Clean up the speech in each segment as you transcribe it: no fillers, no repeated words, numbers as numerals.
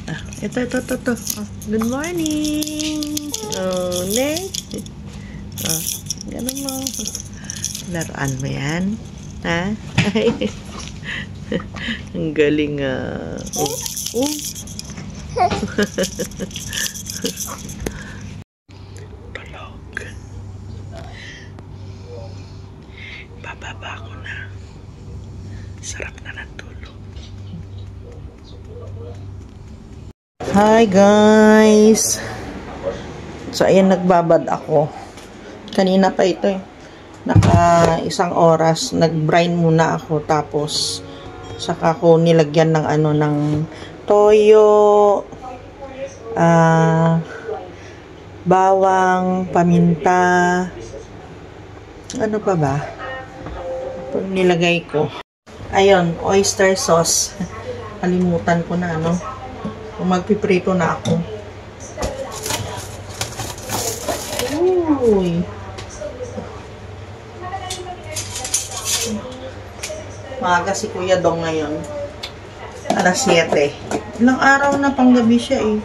Ito. Oh, good morning. Oh, next. Oh, ganun mo. Laruan mo yan. Ha? Ang galing ah. Oh. Tulog. Bababa ko na. Sarap na ng tulog. Hi guys. So ayan, nagbabad ako. Kanina pa ito eh. Naka 1 oras, nag-brine muna ako, tapos saka ko nilagyan ng ng toyo, bawang, paminta, ano pa ba? Ito nilagay ko. Ayun, oyster sauce. Kalimutan ko na magpiprito na ako. Uy. Maaga si Kuya Dong ngayon. Alas 7. Ilang araw na panggabi siya eh.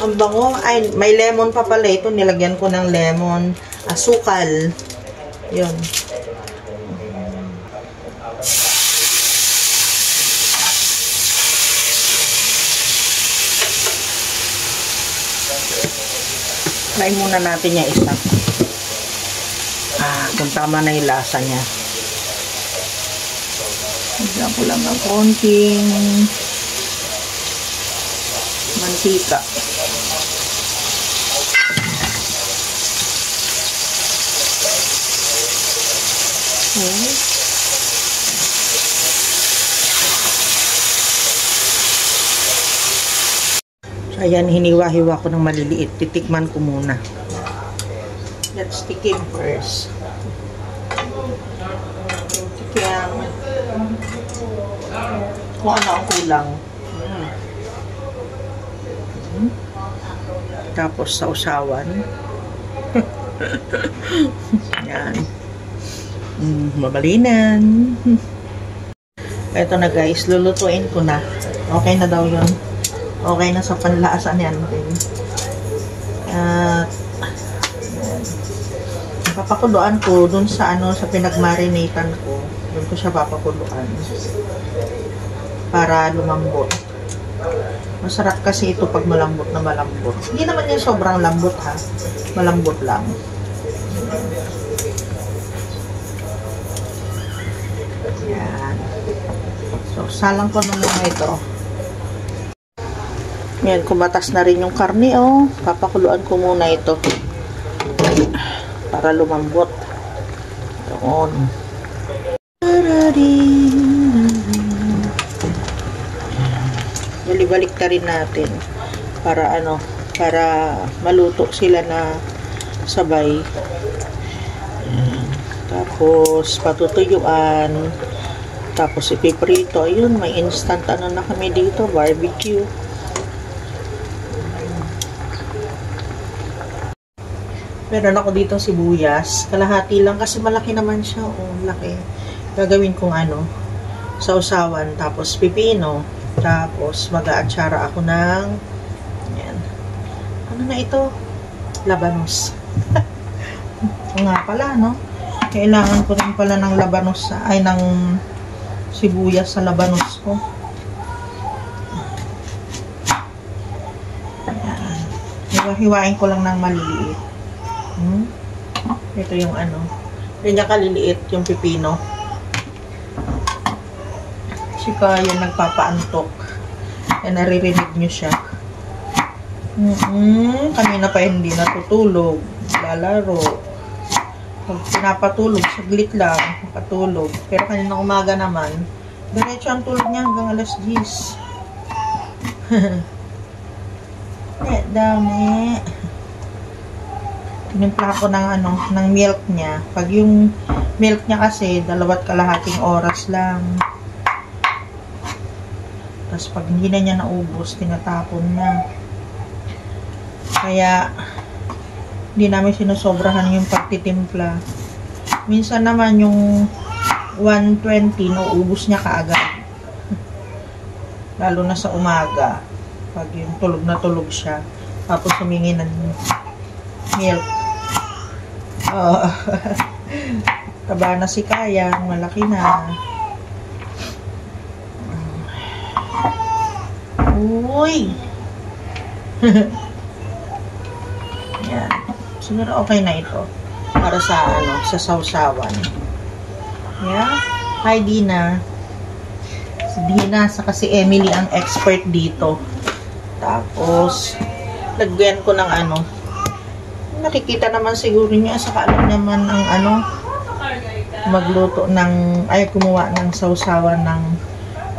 Ang bango. Ay, may lemon pa pala ito. Nilagyan ko ng lemon. Asukal. Yun. Try muna natin yung isa. Kung tama na yung lasa niya. Lagyan ko lang ng konting mantika. So, ayan, hiniwa-hiwa ko ng maliliit. Titikman ko muna. Let's tikim first. Tikim. Kung ano ang kulang. Tapos sa usawan. Yan. Mabalinan. Ito na guys, lulutuin ko na. Okay na daw yun. Okay na sa panlaasan yan. Papakuluan ko dun sa sa pinagmarinatan ko. Dun ko siya papakuluan. Para lumambot. Masarap kasi ito pag malambot na malambot. Hindi naman yung sobrang lambot ha. Malambot lang. Yan. So, salang ko na muna ito. Yan, kumatas na rin yung karne oh. Papakuluan ko muna ito. Para lumambot. Doon. Balik ka rin natin para para maluto sila na sabay. Tapos patutuyuan, tapos ipiprito. Ayun, may instant na kami dito, barbecue. Meron ako dito sibuyas, kalahati lang kasi malaki naman siya. Oh, laki. Gagawin kong sausawan, tapos pipino. Tapos, mag-aatsara ako ng yan. Ano na ito? Labanos. O nga pala, no? Kailangan ko rin pala ng labanos, ng sibuyas sa labanos ko. Ayan. Hiwain ko lang ng maliliit. Ito yung ganyan kaliliit yung pipino. Si Kaya nagpapaantok. Naririnig nyo siya. Kanina pa hindi natutulog. Lalaro. Pag pinapatulog, saglit lang. Patulog. Pero kanina umaga naman, diretso ang tulog niya hanggang alas 10. Dami. Tinimpla ko ng milk niya. Pag yung milk niya kasi, 2.5 oras lang. Tapos pag hindi na niya naubos, tinatapon na. Kaya, hindi namin sinusobrahan yung pagtitimpla. Minsan naman yung 120, nauubos niya kaagad. Lalo na sa umaga. Pag yung tulog na tulog siya. Tapos humingi ng milk. Taba na si Kayang. Malaki na. Uy! Yan. Siguro okay na ito. Para sa sa sausawan. Yeah. Hi, Dina. Si Dina, saka si Emily ang expert dito. Tapos, lagyan ko ng nakikita naman siguro niya, saka alam naman ang magluto ng, gumawa ng sausawan ng,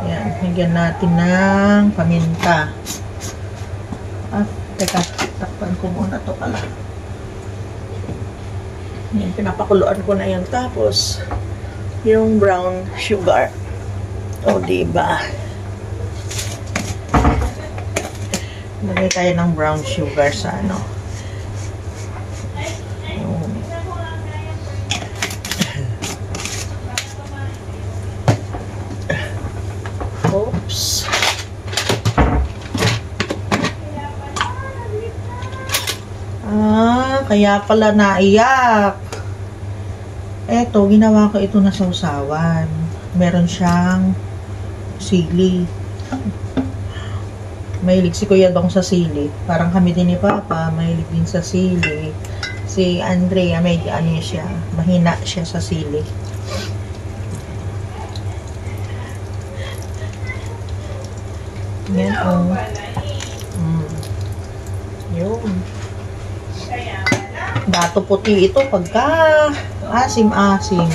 yan, lagyan natin ng paminta. Teka, takpan ko muna to pala. Yan, pinapakuluan ko na yan. Tapos, yung brown sugar. O, diba? Lagay tayo ng brown sugar sa Oops. Kaya pala naiyak. Eto, ginawa ko ito na sausawan. Meron siyang sili. Mahilig si Kuya Dong sa sili. Parang kami din ni Papa, mahilig din sa sili. Si Andrea, medyo siya, mahina siya sa sili. Yan, Yun. Dato puti ito pagka asim-asim.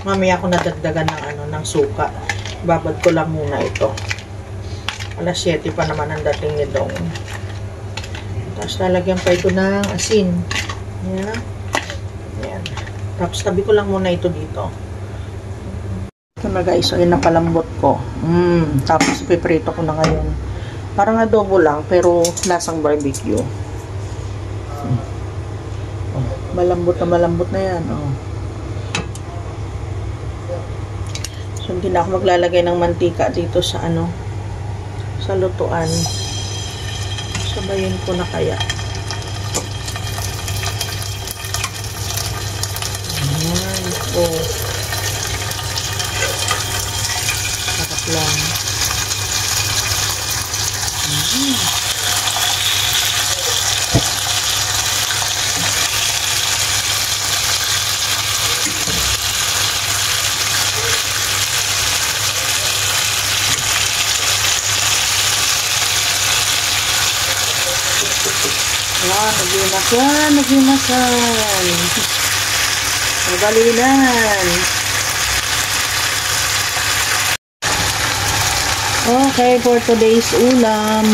Mamaya ako nadagdagan ng suka. Babad ko lang muna ito. Alas 7 pa naman ang dating ni Dong. Tapos lalagyan pa ito ng asin. Yan. Yan. Tapos tabi ko lang muna ito dito. Ito na guys, so napalambot ko. Tapos ipiprito ko na ngayon. Parang adobo lang, pero lasang barbecue. Malambot na yan. So, hindi na ako maglalagay ng mantika dito sa sa lutuan. Sabayin ko na kaya. Ayan. Sarap lang. Nagimasan. Nabalinan. Okay, for today's ulam.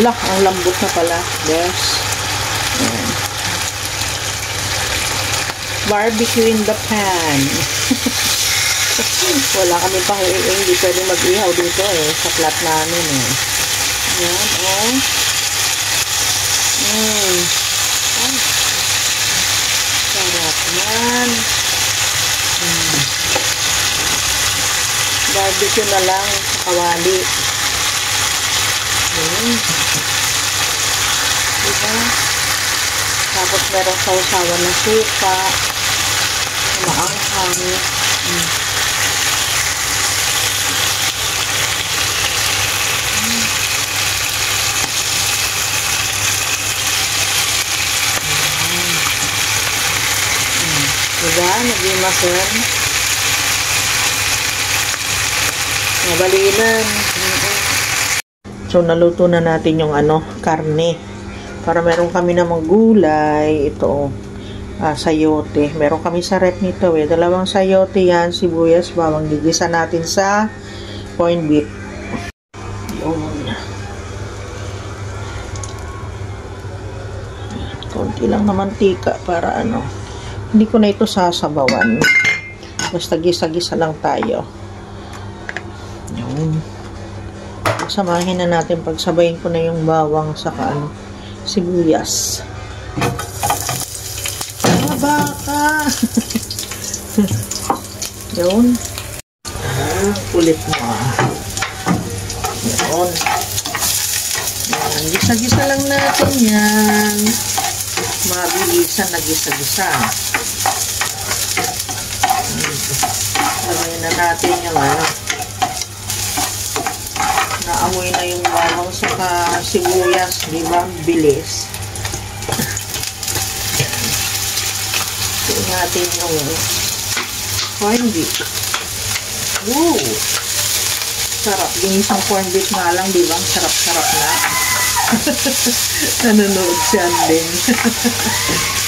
Ang lambot na pala. Yes. Barbecue in the pan. Wala kami pang hindi pwede mag-ihaw dito sa flat namin Yan, sarap yan. Barbecue na lang sa kawali. Diba? Tapos merong sausawan na suka. Maanghang. Diba? Nagimasan. Nabalinan. So, naluto na natin yung karne. Para meron kami namang gulay. Ito, sayote. Meron kami sa rep nito Dalawang sayote yan, sibuyas, bawang. Gigisa natin sa corned beef. Yun. Konti lang na mantika para hindi ko na ito sasabawan. Basta gisa-gisa lang tayo. Yun. Samahin na natin. Pagsabayin ko na yung bawang saka sibuyas. Yun. Kulit mo Yun. Yan. Gisa-gisa lang natin yan. Mabilisan na gisa-gisa. Lagay na natin yung naamoy na yung bawang saka sibuyas, di ba? Bilis. Ito natin yung corned beef. Woo! Sarap. Yung isang corned beef nga lang, di ba? Sarap-sarap na. Nanonood siya din.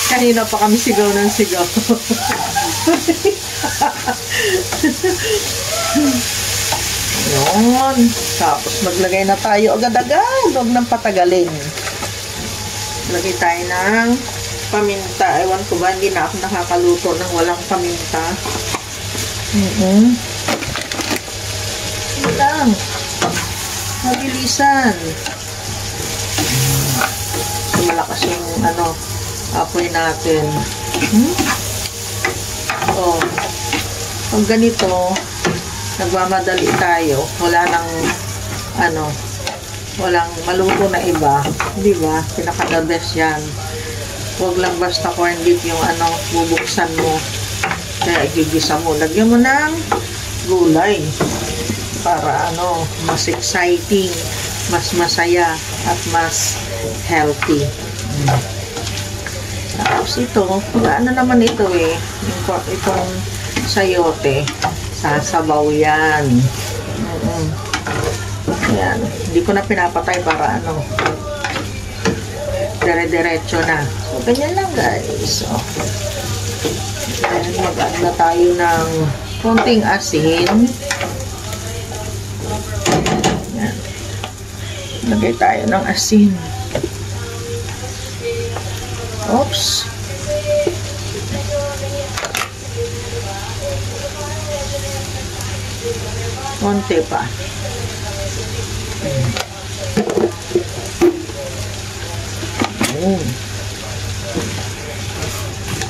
Kanina pa kami sigaw ng sigaw. Yun. Tapos maglagay na tayo agad-agad. Huwag nang patagalin. Lagay tayo ng paminta. Ewan ko ba, hindi na ako nakakaluto ng walang paminta. Hindi lang. Mabilisan. So, malakas yung apoy natin. So, pag ganito, nagmamadali tayo, wala nang walang maluto na iba, di ba? Pinaka-the best yan. Huwag lang basta corned beef yung bubuksan mo. Kaya igigisa mo. Lagyan mo ng gulay para mas exciting, mas masaya at mas healthy. Tapos ito, naman ito itong sayote. Sasabaw yan. Yan. Hindi ko na pinapatay para dire-diretso na. So, ganyan lang guys. So, mag-add na tayo ng konting asin. Yan. Lagay tayo ng asin. Oops. Konti pa.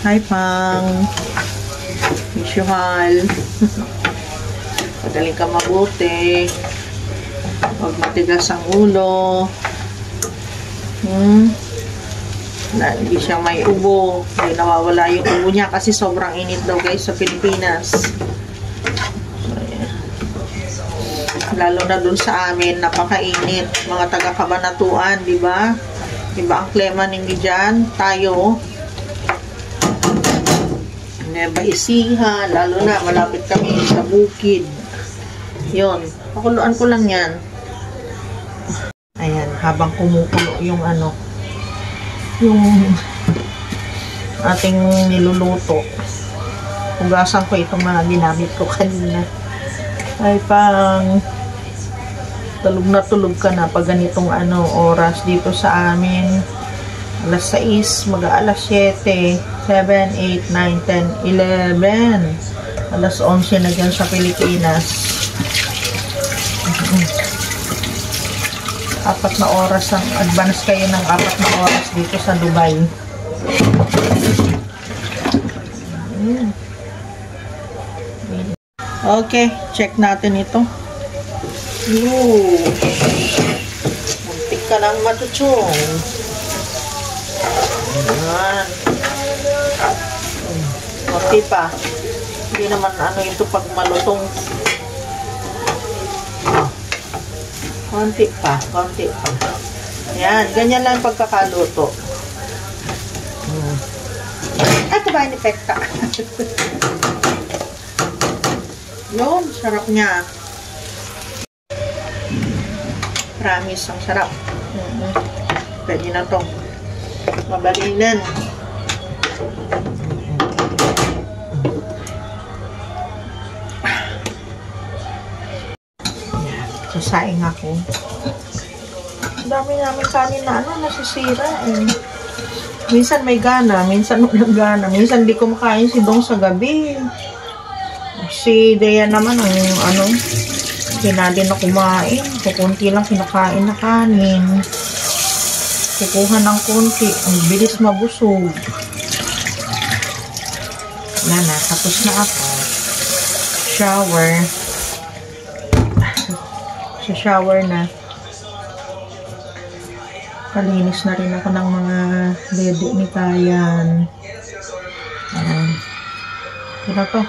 Hi, Pang. Visual. Pagaling ka mabuti. Huwag matigas ang ulo. Hindi siya may ubo. Hindi nawawala yung ubo niya kasi sobrang init daw guys sa Pilipinas. Lalo na dun sa amin, napakainit. Mga taga-Kabanatuan, di ba? Diba ang klema ninyo dyan? Tayo, Nueva Ecija, lalo na, malapit kami sa bukid. Yun, pakuluan ko lang yan. Ayan, habang kumukulo yung yung ating niluluto. Hugasan ko itong mga ginamit ko kanina. Ay, Pang, tulog na tulog ka na pag ganitong oras dito sa amin. Alas 6, mag-aalas 7, 7, 8, 9, 10, 11. Alas 11 na dyan sa Pilipinas. 4 na oras ang advance kayo ng 4 na oras dito sa Dubai. Okay, check natin ito. Muntik ka ng matutsong. Ayan. Konti pa. Hindi naman ito pag malutong. Konti pa. Konti pa. Ayan. Ganyan lang pagkakaluto. Ito ba yung epekta? Yun. Sarap niya. Promise. Ang sarap. Pwede na to. Mabalinan. Sasaing ako. Ang dami namin kanin na nasisira eh. Minsan may gana, minsan walang gana. Minsan di kumakain si Dong sa gabi. Si Dea naman ang hindi na din na kumain. Kukunti lang kinakain na kanin. Kukuha ng konti. Ang bilis mabusog. Yan na. Tapos na ako. mag-shower. Sa shower na. Kalinis na rin ako ng mga dede ni Kayan. Ito to.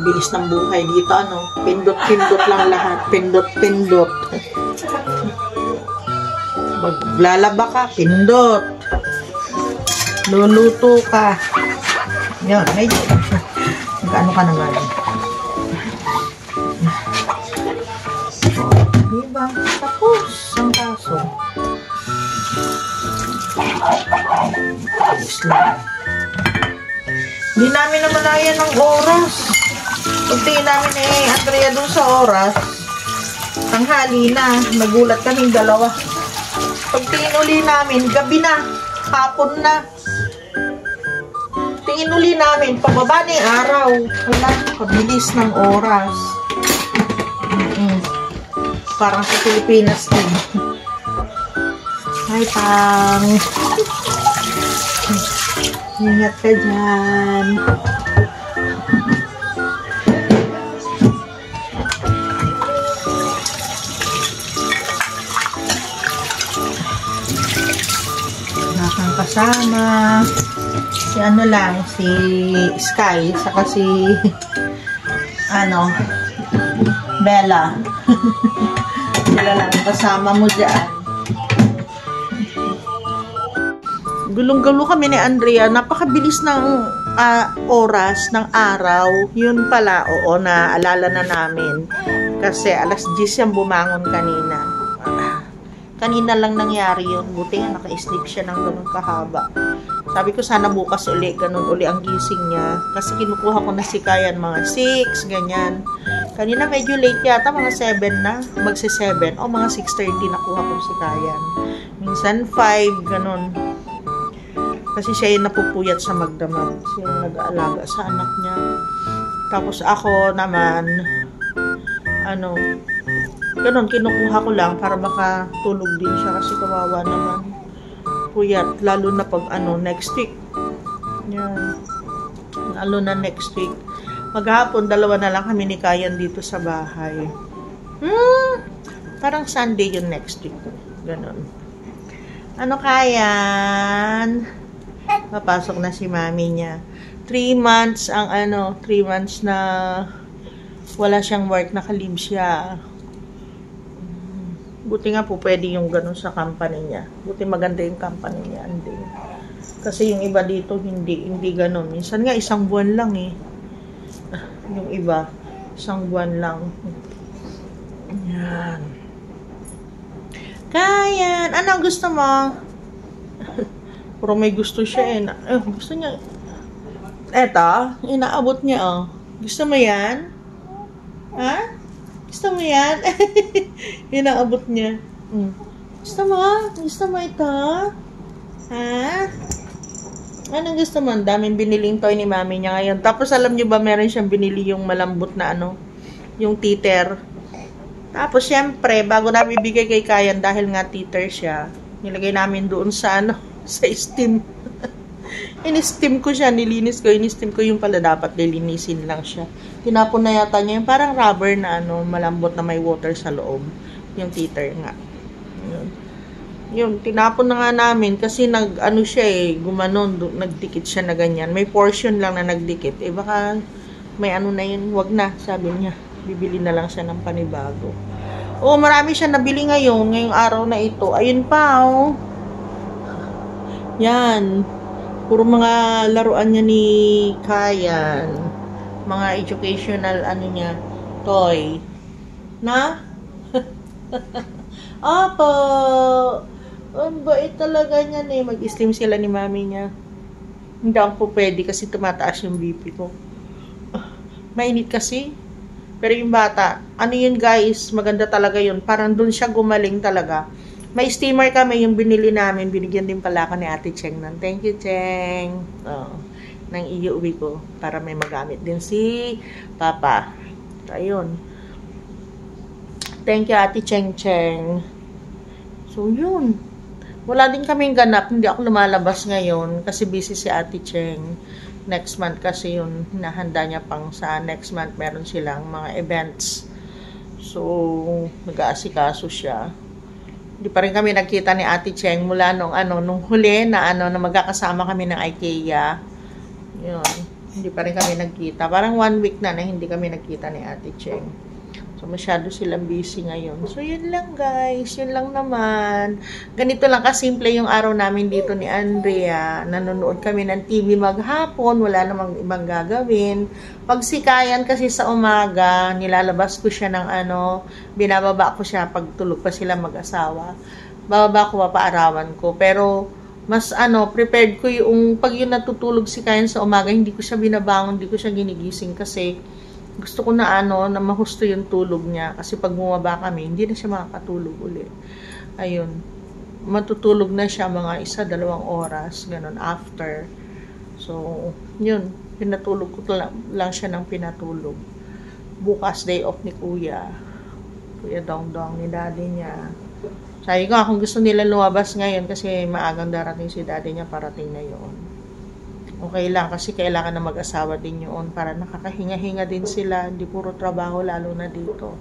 Bilis ng buhay dito, ano? Pindot-pindot lang lahat. Pindot-pindot. Maglalaba ka, pindot. Luluto ka. Yan, medyo. Magkano ka na nga lang. Diba? Tapos, ang kaso. Tapos lang. Hindi namin namalayan ng oras. Pagtingin namin Andrea dun sa oras, tanghali na, nagulat kaming dalawa. Pagtingin uli namin, gabi na, hapon na. Tingin uli namin, pababa na yung araw. Wala, pabilis ng oras. Parang sa Pilipinas din. Hi, Pang. Ingat ka dyan. Nakang kasama. Si ano lang, si Sky, saka si Bella. Sila lang kasama mo dyan. Gulong-gulo kami ni Andrea. Napakabilis ng oras ng araw. Yun pala, oo, naalala na namin. Kasi alas 10 yung bumangon kanina. Kanina lang nangyari yun. Buti nga naka-sleep siya ng ganun kahaba. Sabi ko sana bukas uli, ganun uli ang gising niya. Kasi kinukuha ko na si Kayan mga 6, ganyan. Kanina medyo late yata, mga 7 na. Magsi-7. O mga 6:30 nakuha ko si Kayan. Minsan 5, ganun. Kasi siya yung napupuyat sa magdamag. Siya yung nag-aalaga sa anak niya. Tapos ako naman, ganun, kinukuha ko lang para makatulog din siya. Kasi kawawa naman. Puyat, lalo na pag next week. Yan. Lalo na next week. Maghapon, 2 na lang kami ni Kayan dito sa bahay. Parang Sunday yung next week. Ganun. Kayan? Papasok na si mami niya. 3 months ang 3 months na wala siyang work, naka-leave siya. Buti nga po pwede yung ganun sa company niya. Buti maganda yung company niya. Hindi. Kasi yung iba dito hindi ganun. Minsan nga 1 buwan lang eh. Yung iba 1 buwan lang. Yan. Kayan, anong gusto mo? Pero may gusto siya gusto niya. Eto, inaabot niya Gusto mo yan? Ha? Gusto mo yan? Inaabot niya. Gusto mo? Gusto mo ito? Ha? Anong gusto mo? Ang daming biniling toy ni mami niya ngayon. Tapos alam niyo ba meron siyang binili yung malambot na yung teeter. Tapos syempre, bago namin bibigay kay Kayan dahil nga teeter siya, nilagay namin doon sa sa steam. In-steam ko siya, nilinis ko, in-steam ko yung pala dapat lilinisin lang siya. Tinapon na yata niya yung parang rubber na malambot na may water sa loob. Yung teeter nga. Yun, tinapon na nga namin kasi siya gumanon, nagdikit siya na ganyan. May portion lang na nagdikit. Baka may na yun, wag na, sabi niya. Bibili na lang siya ng panibago. Marami siya nabili ngayong araw na ito. Ayun pa, Yan. Puro mga laruan niya ni Kayan. Mga educational niya, toy. Na? Apo. Ang bait talaga niya Mag-slim sila ni mami niya. Hindi ako pwede kasi tumataas yung BP ko. Mainit kasi. Pero yung bata, yun guys, maganda talaga yun. Parang dun siya gumaling talaga. May steamer kami, yung binili namin. Binigyan din pala ako ni Ate Cheng nun. Thank you, Cheng. ng iuwi ko para may magamit din si Papa. So, ayun. Thank you, Ate Cheng Cheng. So, yun. Wala din kaming ganap. Hindi ako lumalabas ngayon kasi busy si Ate Cheng. Next month kasi yun, hinahanda niya pang sa next month. Meron silang mga events. So, nag-aasikaso siya. Hindi pa rin kami nagkita ni Ate Cheng mula nung huli na na magkakasama kami ng IKEA. Yun. Hindi pa rin kami nagkita. Parang 1 week na hindi kami nagkita ni Ate Cheng. So, masyado silang busy ngayon. So, yun lang guys. Yun lang naman. Ganito lang kasimple yung araw namin dito ni Andrea. Nanonood kami ng TV maghapon. Wala namang ibang gagawin. Pagsikayan kasi sa umaga, nilalabas ko siya ng binababa ko siya pag tulog pa sila mag-asawa. Bababa ko, papaarawan ko. Pero, mas prepared ko yung, pag yun natutulog sikayan sa umaga, hindi ko siya binabangon, hindi ko siya ginigising kasi gusto ko na na mahusto yung tulog niya kasi pag bumaba kami hindi na siya makakatulog ulit. Ayun, matutulog na siya mga 1-2 oras ganun after. So yun, pinatulog ko lang siya ng pinatulog. Bukas day off ni Kuya Dongdong, ni daddy niya. Sabi ko kung gusto nila lumabas ngayon kasi maagang darating si daddy niya, parating na yun. Okay lang kasi kailangan na mag-asawa din yun para nakakahinga-hinga din sila, hindi puro trabaho lalo na dito.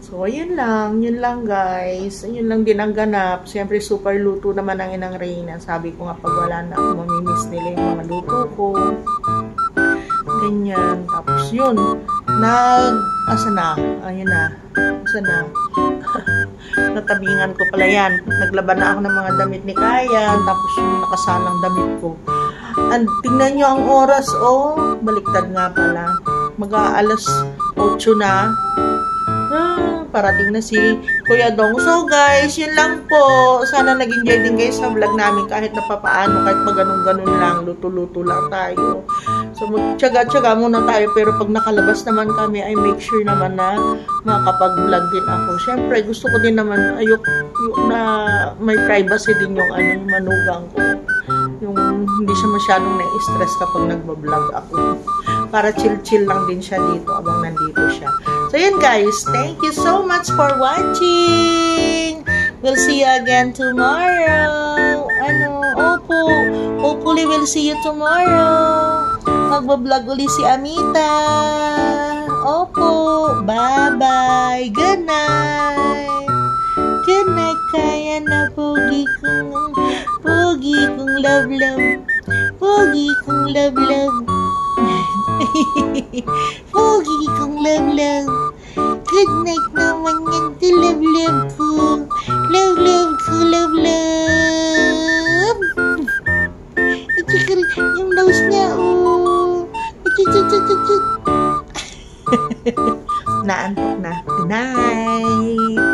So yun lang guys, yun lang din ang ganap. Siyempre super luto naman ang Inang Reyna. Sabi ko nga pag wala na ako, mamimiss nila yung mga luto ko, ganyan. Tapos yun, asa na, ayun na, asa na. Natabingan ko pala yan. Naglaban na ako ng mga damit ni Kayan. Tapos yung nakasalang damit ko. And tingnan nyo ang oras. Baliktad nga pala. Mag-aalas 8 na. Parating na si Kuya Dong. So guys, yun lang po. Sana nag-enjoy din guys sa vlog namin kahit na papaano. Kahit pa ganun-ganun lang. Luto-luto lang tayo. So magtyaga-tyaga muna tayo. Pero pag nakalabas naman kami, ay make sure naman na makapag-vlog din ako. Siyempre, gusto ko din naman na may privacy din yung yung manugang ko. Yung hindi siya masyadong na-stress kapag nagbablog ako. Para chill-chill lang din siya dito abang nandito siya. So yun guys, thank you so much for watching. We'll see you again tomorrow. Hopefully we'll see you tomorrow. Magbablog uli si Amita. Opo, bye-bye. Good night. Good night, kaya na pogi kong love-love. Pogi kong love-love. Pogi kong love-love. Good night naman yan to love-love ko. Love-love ko, love-love. At saka yung nose niya, Naantok na. Good night.